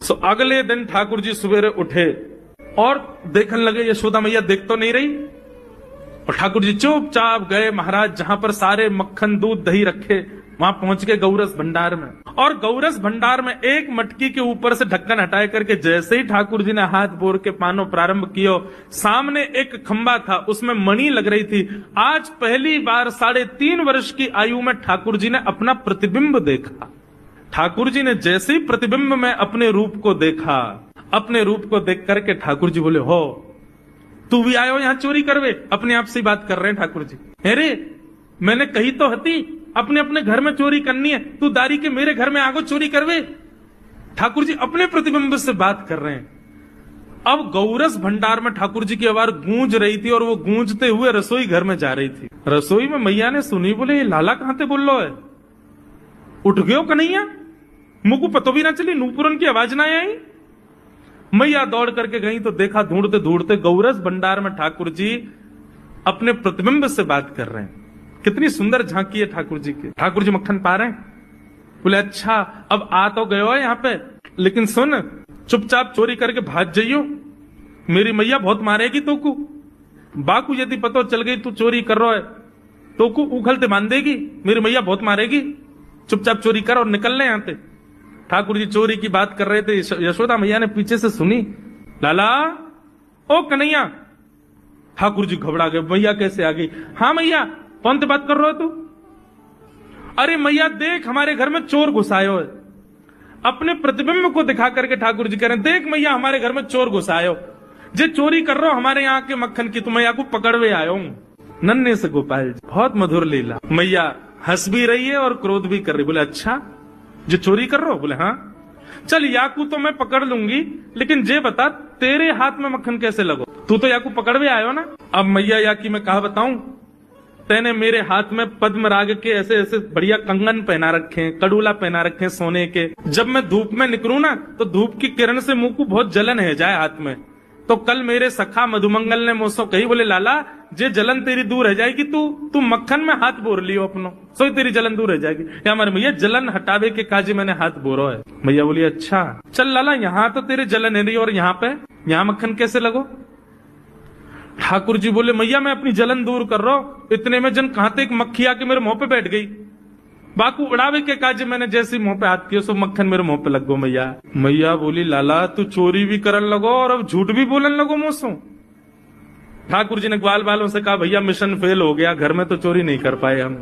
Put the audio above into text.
सो अगले दिन ठाकुर जी सवेरे उठे और देखने लगे यशोदा मैया देख तो नहीं रही, और ठाकुर जी चुपचाप गए महाराज जहां पर सारे मक्खन दूध दही रखे, वहां पहुंच गए गौरस भंडार में। और गौरस भंडार में एक मटकी के ऊपर से ढक्कन हटाए करके जैसे ही ठाकुर जी ने हाथ बोर के पानो प्रारंभ किया, सामने एक खंबा था, उसमें मणि लग रही थी। आज पहली बार 3.5 वर्ष की आयु में ठाकुर जी ने अपना प्रतिबिंब देखा। ठाकुर जी ने जैसे ही प्रतिबिंब में अपने रूप को देखा, अपने रूप को देख करके ठाकुर जी बोले, हो तू भी आयो यहां चोरी करवे? अपने आप से बात कर रहे हैं ठाकुर जी। अरे मैंने कही तो हती अपने अपने घर में चोरी करनी है, तू दारी के मेरे घर में आगो चोरी करवे? ठाकुर जी अपने प्रतिबिंब से बात कर रहे हैं। अब गौरस भंडार में ठाकुर जी की आवाज गूंज रही थी और वो गूंजते हुए रसोई घर में जा रही थी। रसोई में मैया ने सुनी, बोले लाला कहां ते बोल लो है? उठ गयो कन्हैया? मुझको पतो भी ना चली, नूपुरन की आवाज ना आई। मैया दौड़ करके गई तो देखा ढूंढते ढूंढते गौरस भंडार में ठाकुर जी अपने प्रतिबिंब से बात कर रहे हैं। कितनी सुंदर झांकी है ठाकुर जी की। ठाकुर जी मक्खन पा रहे हैं। बोले अच्छा अब आ तो गए हो यहाँ पे, लेकिन सुन चुपचाप चोरी करके भाग जाइयो, मेरी मैया बहुत मारेगी तो को। बाकू यदि पतो चल गई तू चोरी कर रहा है तो को उखलते बांध देगी, मेरी मैया बहुत मारेगी। चुपचाप चोरी कर और निकल ले यहाँ से। ठाकुर जी चोरी की बात कर रहे थे, यशोदा मैया ने पीछे से सुनी, लाला ओ कन्हैया। ठाकुर जी घबरा गए, मैया कैसे आ गई? हाँ मैया, कौन से बात कर रहे हो तू? अरे मैया देख हमारे घर में चोर घुसायो है। अपने प्रतिबिंब को दिखा करके ठाकुर जी कह रहे हैं, देख मैया हमारे घर में चोर घुसायो, जे चोरी कर रहे हो हमारे यहाँ के मक्खन की, तो मैया को पकड़वे आयो हूं। नन्हे से गोपाल जी, बहुत मधुर लीला। मैया हंस भी रही है और क्रोध भी कर रही। बोले अच्छा जो चोरी कर रहे हो? बोले हाँ। चल याकू तो मैं पकड़ लूंगी, लेकिन जे बता तेरे हाथ में मक्खन कैसे लगो? तू तो याकू पकड़वे आयो ना। अब मैया याकी मैं कहा बताऊं, तेने मेरे हाथ में पद्म राग के ऐसे ऐसे बढ़िया कंगन पहना रखे हैं, कड़ूला पहना रखे हैं सोने के। जब मैं धूप में निकलूं ना तो धूप की किरण से मुंह को बहुत जलन है जाए हाथ में। तो कल मेरे सखा मधुमंगल ने मुझसे कही, बोले लाला जे जलन तेरी दूर रह जाएगी, तू मक्खन में हाथ बोर लियो अपनो, सो तेरी जलन दूर रह जाएगी। या हमारे मैया जलन हटावे के काजी मैंने हाथ बोरो है। मैया बोली अच्छा चल लाला, यहाँ तो तेरे जलन है रही और यहाँ पे यहाँ मक्खन कैसे लगो? ठाकुर जी बोले मैया मैं अपनी जलन दूर कर रहा हूं। इतने में जन कहां एक मक्खी आके मेरे मुंह पे बैठ गई। बाकू उड़ावे के काज मैंने जैसे मुंह पे हाथ किया सो मक्खन मेरे मुंह पे लग गो। मैया मैया बोली लाला तू चोरी भी करन लगो और अब झूठ भी बोलन लगो मुझसे। ठाकुर जी ने ग्वाल वालों से कहा भैया मिशन फेल हो गया, घर में तो चोरी नहीं कर पाए हम।